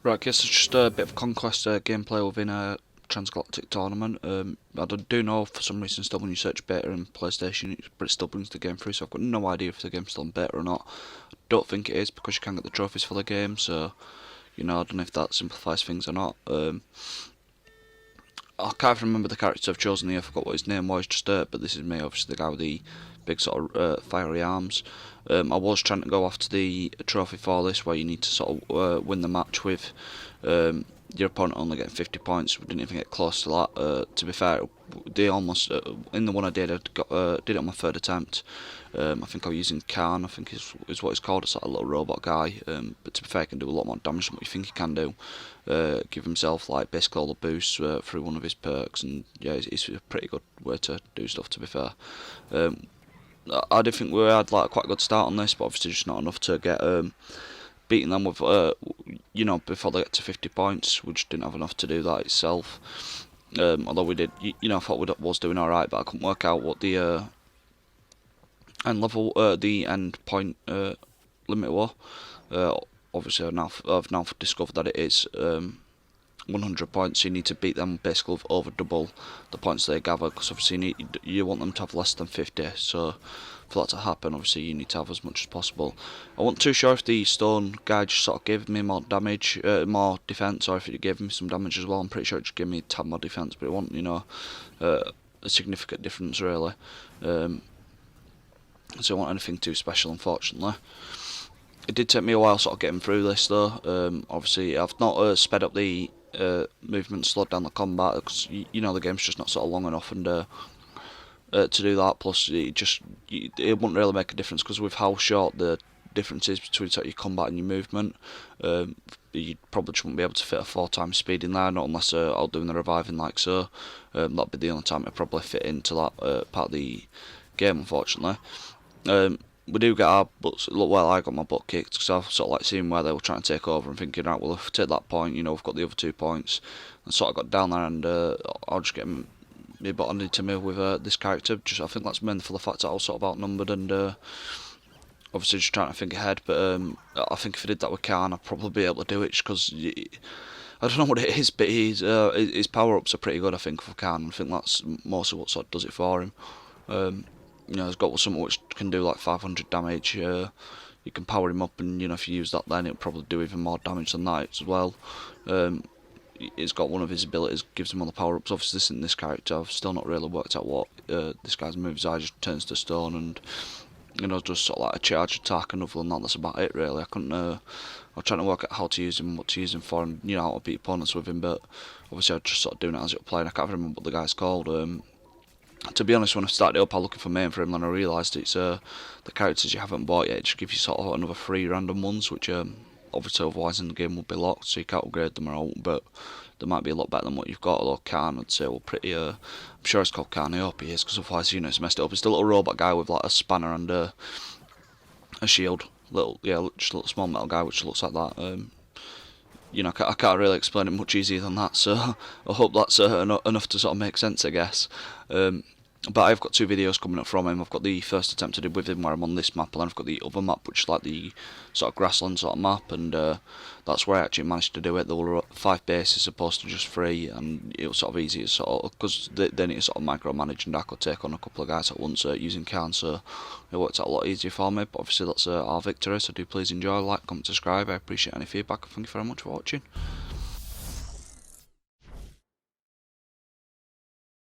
Right, guess it's just a bit of Conquest gameplay within a Trans-Galactic tournament. I do know for some reason still when you search beta in PlayStation it still brings the game through, so I've got no idea if the game's still in beta or not. I don't think it is because you can get the trophies for the game, so I don't know if that simplifies things or not. I can't even remember the character I've chosen here, I forgot what his name was, but this is me, obviously the guy with the big sort of fiery arms. I was trying to go after the trophy for this, where you need to sort of win the match with your opponent only getting 50 points. We didn't even get close to that. To be fair, they almost in the one I did, did it on my third attempt. I think I was using Khan, I think is what it's called, a sort of little robot guy. But to be fair, he can do a lot more damage than what you think he can do. Give himself like basically all the boosts through one of his perks, and yeah, it's a pretty good way to do stuff. To be fair. I did think we had like quite a good start on this, but obviously just not enough to get beating them with, before they get to 50 points. We just didn't have enough to do that itself. Although we did, I thought we was doing alright, but I couldn't work out what the the end point limit was. Obviously, I've now discovered that it is 100 points, so you need to beat them basically with over double the points they gather, because obviously you want them to have less than 50, so for that to happen obviously you need to have as much as possible. I wasn't too sure if the stone guy just sort of gave me more damage, more defense, or if it gave me some damage as well. I'm pretty sure it just gave me a tad more defense, but it wasn't a significant difference really, so it wasn't anything too special, unfortunately. It did take me a while sort of getting through this though. Obviously I've not sped up the movement, slowed down the combat, because the game's just not sort of long enough, and to do that, plus it wouldn't really make a difference, because with how short the difference is between sort of your combat and your movement, you probably just wouldn't be able to fit a 4x speed in there, not unless I'll do the reviving like so. That'd be the only time it'd probably fit into that part of the game, unfortunately. We do get our butts, well, I got my butt kicked, because I've sort of like seeing where they were trying to take over and thinking, right, well, if we take that point, we've got the other 2 points, and sort of got down there, and I'll just get my butt handed to me with this character. I think that's mainly for the fact that I was sort of outnumbered, and obviously just trying to think ahead, but I think if I did that with Khan, I'd probably be able to do it, just because I don't know what it is, but his power-ups are pretty good, I think, for Khan. I think that's mostly what sort of does it for him. He's got something which can do like 500 damage. You can power him up, and if you use that, then it'll probably do even more damage than that as well. He's got one of his abilities gives him all the power-ups. Obviously, this isn't this character. I've still not really worked out what this guy's moves are. He just turns to stone and does sort of like a charge attack, and other than that, that's about it really. I couldn't. I was trying to work out how to use him, what to use him for, and how to beat opponents with him. But obviously, I was just sort of doing it as it was playing. I can't even remember what the guy's called. To be honest, when I started up, I was looking for main for him, and I realised it's the characters you haven't bought yet. It just gives you sort of another 3 random ones, which obviously otherwise in the game would be locked, so you can't upgrade them or out. But they might be a lot better than what you've got. Although Khan, I'd say, well, pretty. I'm sure it's called Khan. I hope he is, because otherwise, it's messed it up. It's the little robot guy with like a spanner and a shield. Just a little small metal guy which looks like that. I can't really explain it much easier than that, so I hope that's enough to sort of make sense, I guess. But I've got 2 videos coming up from him. I've got the first attempt I did with him where I'm on this map, and then I've got the other map which is like the sort of grassland sort of map, and that's where I actually managed to do it. There were 5 bases opposed to just 3, and it was sort of easy to sort of, because they need to sort of micromanage, and I could take on a couple of guys at once using Khan, so it worked out a lot easier for me. But obviously that's our victory, so do please enjoy, like, comment, subscribe. I appreciate any feedback. Thank you very much for watching.